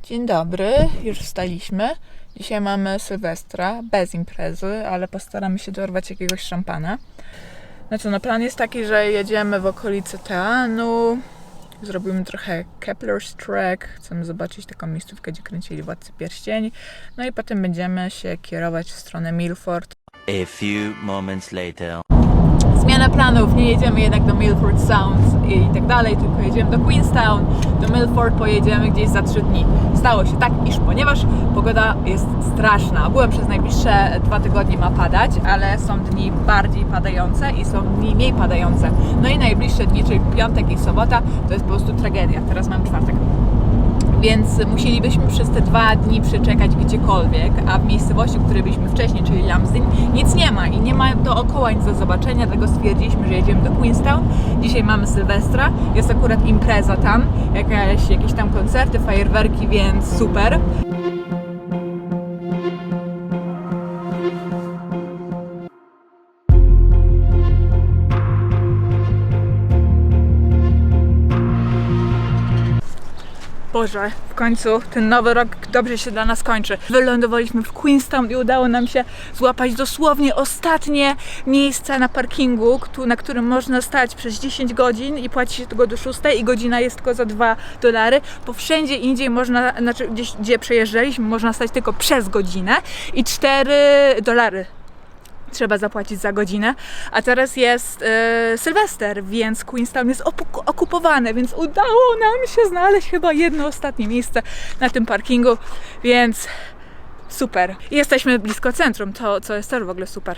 Dzień dobry, już wstaliśmy. Dzisiaj mamy Sylwestra, bez imprezy, ale postaramy się dorwać jakiegoś szampana. Plan jest taki, że jedziemy w okolice Teanu, zrobimy trochę Kepler's Track, chcemy zobaczyć taką miejscówkę, gdzie kręcili Władcy Pierścieni, no i potem będziemy się kierować w stronę Milford. A few moments later. Zmiana planów, nie jedziemy jednak do Milford Sound i tak dalej, tylko jedziemy do Queenstown, do Milford pojedziemy gdzieś za 3 dni. Stało się tak, iż ponieważ pogoda jest straszna, ogółem przez najbliższe 2 tygodnie ma padać, ale są dni bardziej padające i są dni mniej padające. No i najbliższe dni, czyli piątek i sobota, to jest po prostu tragedia. Teraz mam czwartek. Więc musielibyśmy przez te 2 dni przeczekać gdziekolwiek, a w miejscowości, w której byliśmy wcześniej, czyli Lumsden, nic nie ma i nie ma dookoła nic do zobaczenia, dlatego stwierdziliśmy, że jedziemy do Queenstown. Dzisiaj mamy Sylwestra, jest akurat impreza tam, jakieś tam koncerty, fajerwerki, więc super. Boże, w końcu ten nowy rok dobrze się dla nas kończy. Wylądowaliśmy w Queenstown i udało nam się złapać dosłownie ostatnie miejsce na parkingu, na którym można stać przez 10 godzin i płaci się tego do 6 i godzina jest tylko za $2, bo wszędzie indziej można, gdzie przejeżdżaliśmy, można stać tylko przez godzinę i $4 trzeba zapłacić za godzinę, a teraz jest Sylwester, więc Queenstown jest okupowane, więc udało nam się znaleźć chyba jedno ostatnie miejsce na tym parkingu, więc super. I jesteśmy blisko centrum, co jest też w ogóle super.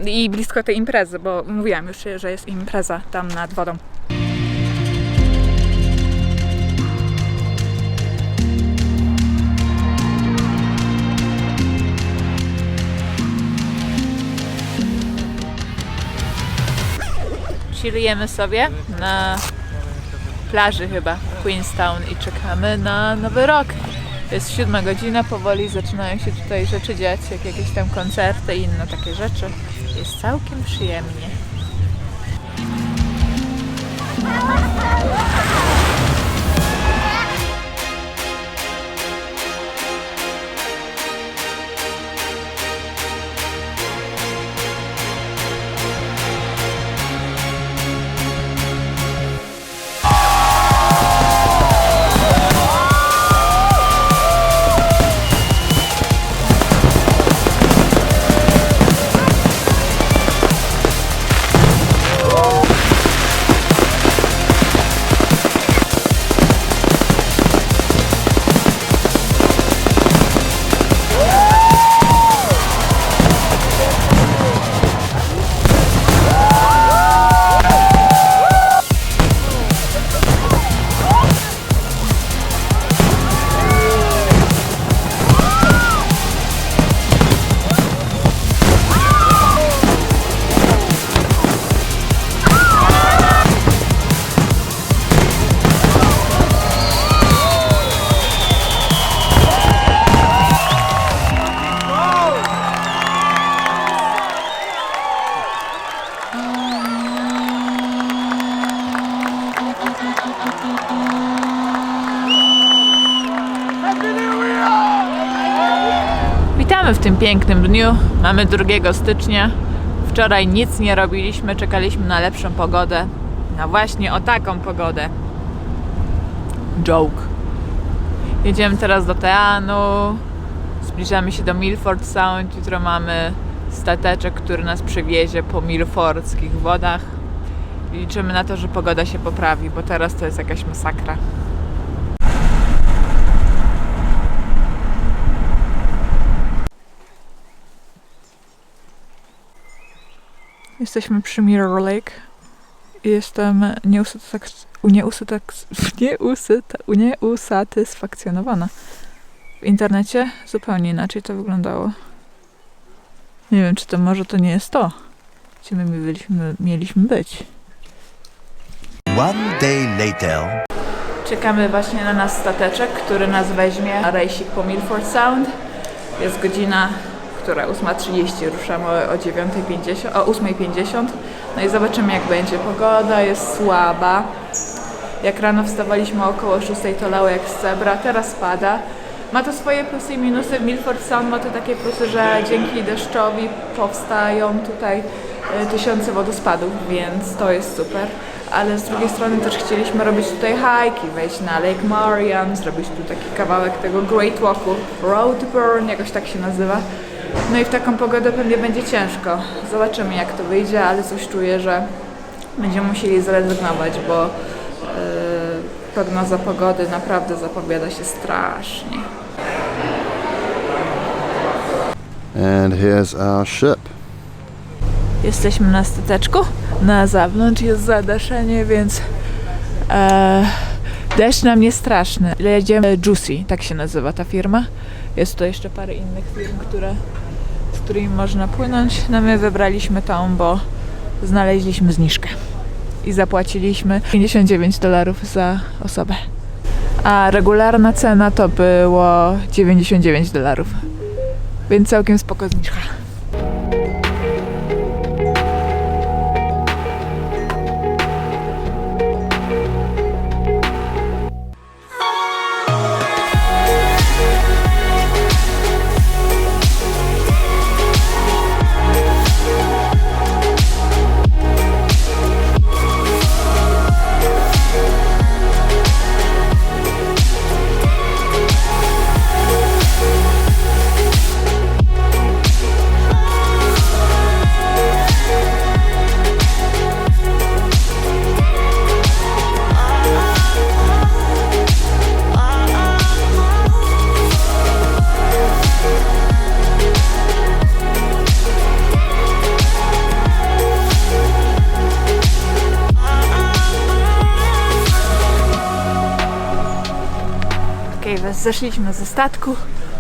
I blisko tej imprezy, bo mówiłam już, że jest impreza tam nad wodą. Chillujemy sobie na plaży chyba w Queenstown i czekamy na nowy rok. Jest 7 godzina, powoli zaczynają się tutaj rzeczy dziać, jak jakieś tam koncerty i inne takie rzeczy. Jest całkiem przyjemnie. Witamy w tym pięknym dniu. Mamy 2 stycznia. Wczoraj nic nie robiliśmy, czekaliśmy na lepszą pogodę. No właśnie o taką pogodę. Joke. Jedziemy teraz do Teanu. Zbliżamy się do Milford Sound. Jutro mamy stateczek, który nas przywiezie po milfordskich wodach. I liczymy na to, że pogoda się poprawi, bo teraz to jest jakaś masakra. Jesteśmy przy Mirror Lake i jestem nieusatysfakcjonowana. W internecie zupełnie inaczej to wyglądało. Nie wiem, czy to może to nie jest to, gdzie my mieliśmy być. One day later. Czekamy właśnie na nasz stateczek, który nas weźmie na rejsik po Milford Sound. Jest godzina, która 8:30, ruszamy o 8:50. No i zobaczymy, jak będzie. Pogoda jest słaba. Jak rano wstawaliśmy około 6, to lało jak z cebra, teraz pada. Ma to swoje plusy i minusy. Milford Sound ma to takie plusy, że dzięki deszczowi powstają tutaj tysiące wodospadów, więc to jest super. Ale z drugiej strony też chcieliśmy robić tutaj hajki, wejść na Lake Marian, zrobić tu taki kawałek tego Great Walku, Road Burn, jakoś tak się nazywa. No i w taką pogodę pewnie będzie ciężko. Zobaczymy jak to wyjdzie, ale coś czuję, że będziemy musieli zrezygnować, bo prognoza pogody naprawdę zapowiada się strasznie. And here's our ship. Jesteśmy na stateczku. Na zewnątrz jest zadaszenie, więc deszcz nam nie straszny. Jedziemy Juicy, tak się nazywa ta firma. Jest tu jeszcze parę innych firm, z którymi można płynąć. No my wybraliśmy tą, bo znaleźliśmy zniżkę. I zapłaciliśmy $59 za osobę. A regularna cena to było $99. Więc całkiem spoko zniżka. Zeszliśmy ze statku,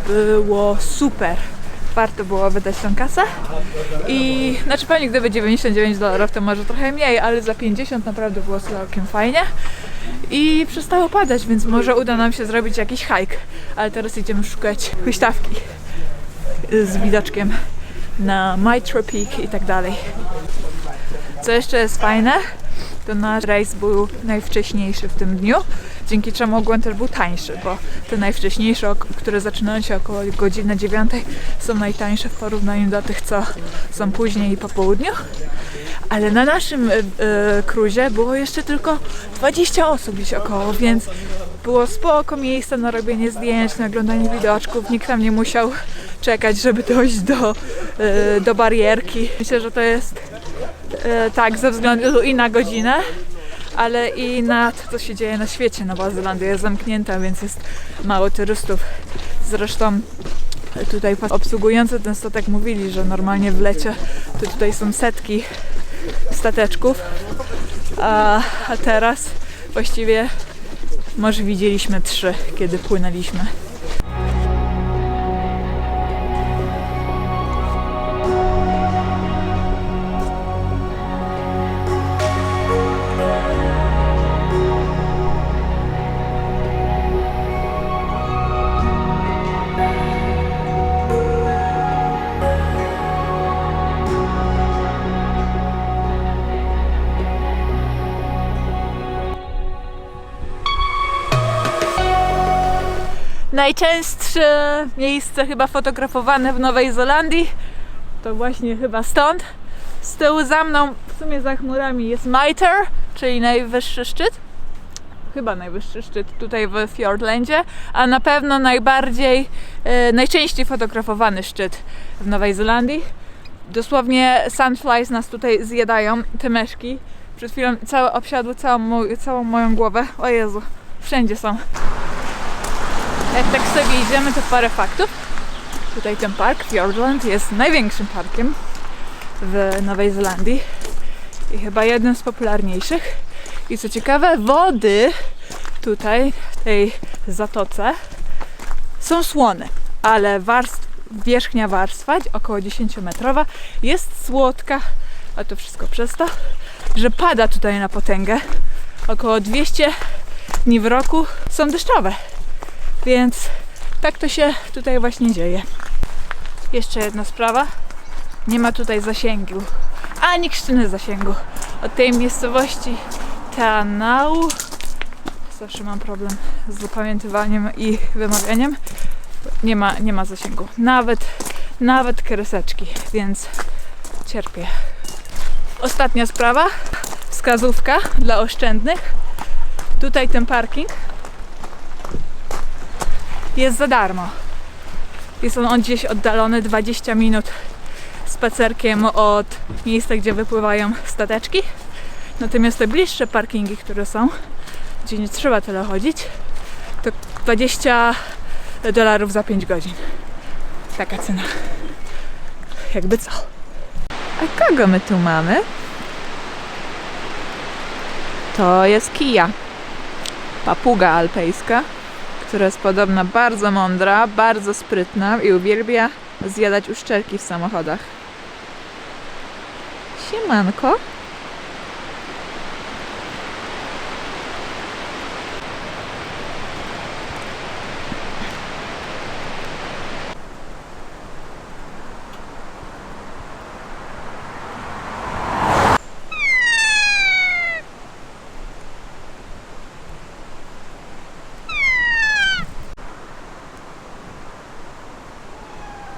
było super, warto było wydać tą kasę i znaczy pewnie gdyby $99 to może trochę mniej, ale za 50 naprawdę było całkiem fajnie i przestało padać, więc może uda nam się zrobić jakiś hike, ale teraz idziemy szukać huśtawki z widoczkiem na Mitra Peak i tak dalej. Co jeszcze jest fajne, to nasz rejs był najwcześniejszy w tym dniu, dzięki czemu ogółem też był tańszy, bo te najwcześniejsze, które zaczynają się około godziny 9, są najtańsze w porównaniu do tych, co są później i po południu. Ale na naszym cruzie było jeszcze tylko 20 osób gdzieś około, więc było spoko miejsca na robienie zdjęć, na oglądanie widoczków, nikt tam nie musiał czekać, żeby dojść do barierki. Myślę, że to jest tak ze względu i na godzinę, ale i na to, co się dzieje na świecie. Nowa Zelandia jest zamknięta, więc jest mało turystów. Zresztą tutaj obsługujący ten statek mówili, że normalnie w lecie to tutaj są setki stateczków, a teraz właściwie może widzieliśmy 3, kiedy płynęliśmy. Najczęstsze miejsce chyba fotografowane w Nowej Zelandii to właśnie chyba stąd. Z tyłu za mną, w sumie za chmurami, jest Mitre, czyli najwyższy szczyt. Chyba najwyższy szczyt tutaj w Fiordlandzie, a na pewno najczęściej fotografowany szczyt w Nowej Zelandii. Dosłownie sandflies nas tutaj zjadają, te meszki. Przed chwilą obsiadły całą moją głowę. O Jezu, wszędzie są. Jak tak sobie idziemy, to parę faktów. Tutaj ten park, Fiordland, jest największym parkiem w Nowej Zelandii i chyba jednym z popularniejszych. I co ciekawe, wody tutaj, w tej zatoce, są słone, ale wierzchnia warstwa, około 10-metrowa, jest słodka, a to wszystko przez to, że pada tutaj na potęgę. Około 200 dni w roku są deszczowe. Więc tak to się tutaj właśnie dzieje. Jeszcze jedna sprawa. Nie ma tutaj zasięgu. Ani krztyny zasięgu. Od tej miejscowości Te Anau Zawsze mam problem z zapamiętywaniem i wymawianiem. Nie ma zasięgu. Nawet kreseczki, więc cierpię. Ostatnia sprawa. Wskazówka dla oszczędnych. Tutaj ten parking jest za darmo. Jest on gdzieś oddalony 20 minut spacerkiem od miejsca, gdzie wypływają stateczki. Natomiast te bliższe parkingi, które są, gdzie nie trzeba tyle chodzić, to $20 za 5 godzin. Taka cena. Jakby co. A kogo my tu mamy? To jest kija. Papuga alpejska, która jest podobno bardzo mądra, bardzo sprytna i uwielbia zjadać uszczelki w samochodach. Siemanko.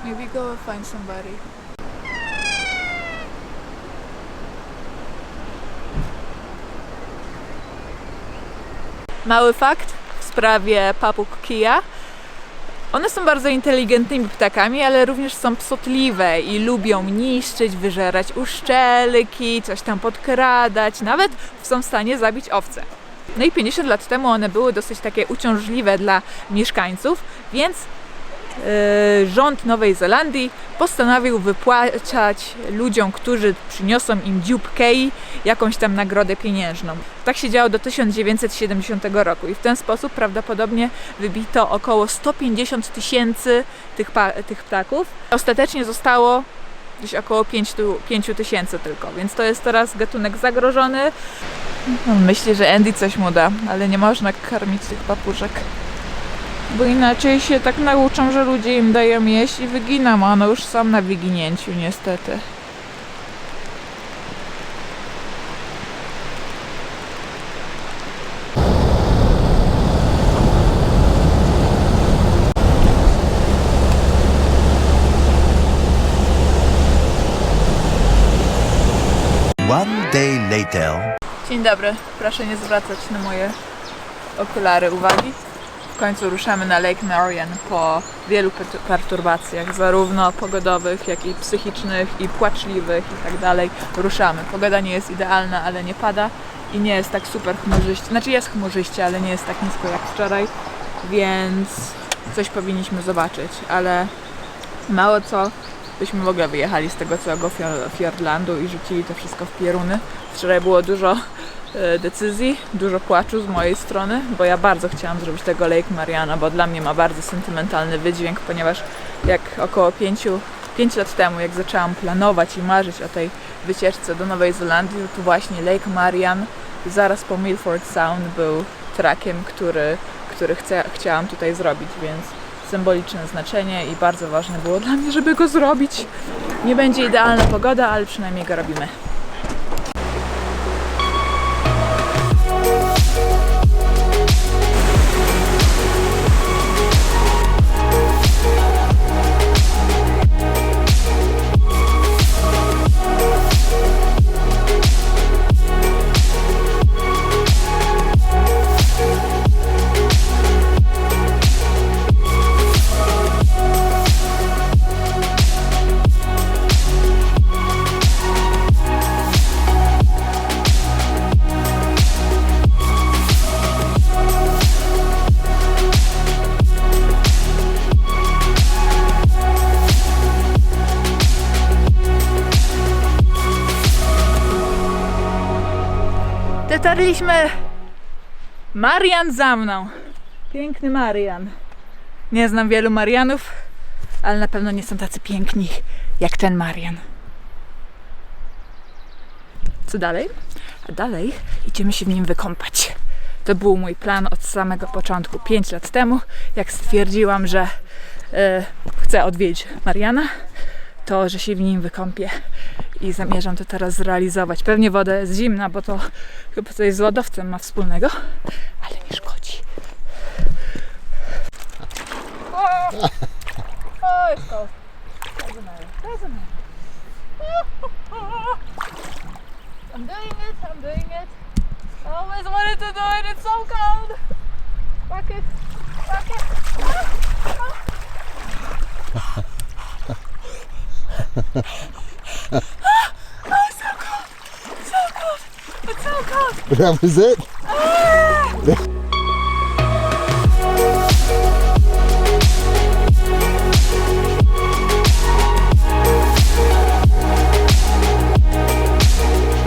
Maybe go find somebody. Mały fakt w sprawie papug kija. One są bardzo inteligentnymi ptakami, ale również są psotliwe i lubią niszczyć, wyżerać uszczelki, coś tam podkradać, nawet są w stanie zabić owce. No i 50 lat temu one były dosyć takie uciążliwe dla mieszkańców, więc rząd Nowej Zelandii postanowił wypłacać ludziom, którzy przyniosą im dziób kei, jakąś tam nagrodę pieniężną. Tak się działo do 1970 roku i w ten sposób prawdopodobnie wybito około 150 000 tych ptaków. Ostatecznie zostało gdzieś około 5 000 tylko, więc to jest teraz gatunek zagrożony. Myślę, że Andy coś mu da, ale nie można karmić tych papużek. Bo inaczej się tak nauczą, że ludzie im dają jeść i wyginą, a one już są na wyginięciu niestety. One day later. Dzień dobry, proszę nie zwracać na moje okulary uwagi. W końcu ruszamy na Lake Marian po wielu perturbacjach, zarówno pogodowych, jak i psychicznych, i płaczliwych i tak dalej. Ruszamy. Pogoda nie jest idealna, ale nie pada i nie jest tak super chmurzyście. Znaczy jest chmurzyście, ale nie jest tak nisko jak wczoraj, więc coś powinniśmy zobaczyć, ale mało co byśmy w ogóle wyjechali z tego całego Fiordlandu i rzucili to wszystko w pioruny. Wczoraj było dużo decyzji, dużo płaczu z mojej strony, bo ja bardzo chciałam zrobić tego Lake Mariana, bo dla mnie ma bardzo sentymentalny wydźwięk, ponieważ jak około 5 lat temu, jak zaczęłam planować i marzyć o tej wycieczce do Nowej Zelandii, to właśnie Lake Marian zaraz po Milford Sound był trackiem, który chciałam tutaj zrobić, więc symboliczne znaczenie i bardzo ważne było dla mnie, żeby go zrobić. Nie będzie idealna pogoda, ale przynajmniej go robimy. Dotarliśmy! Marian za mną! Piękny Marian. Nie znam wielu Marianów, ale na pewno nie są tacy piękni jak ten Marian. Co dalej? A dalej idziemy się w nim wykąpać. To był mój plan od samego początku. 5 lat temu, jak stwierdziłam, że chcę odwiedzić Mariana, to, że się w nim wykąpię i zamierzam to teraz zrealizować. Pewnie woda jest zimna, bo to chyba coś z lodowcem ma wspólnego, ale nie szkodzi. Oh, it's cold. Doesn't matter. Doesn't matter. I'm doing it. I'm doing it. I always wanted to do it. It's so cold. Fuck it. Fuck it. Oh, it's so cold. So cold. It's so cold. That was it?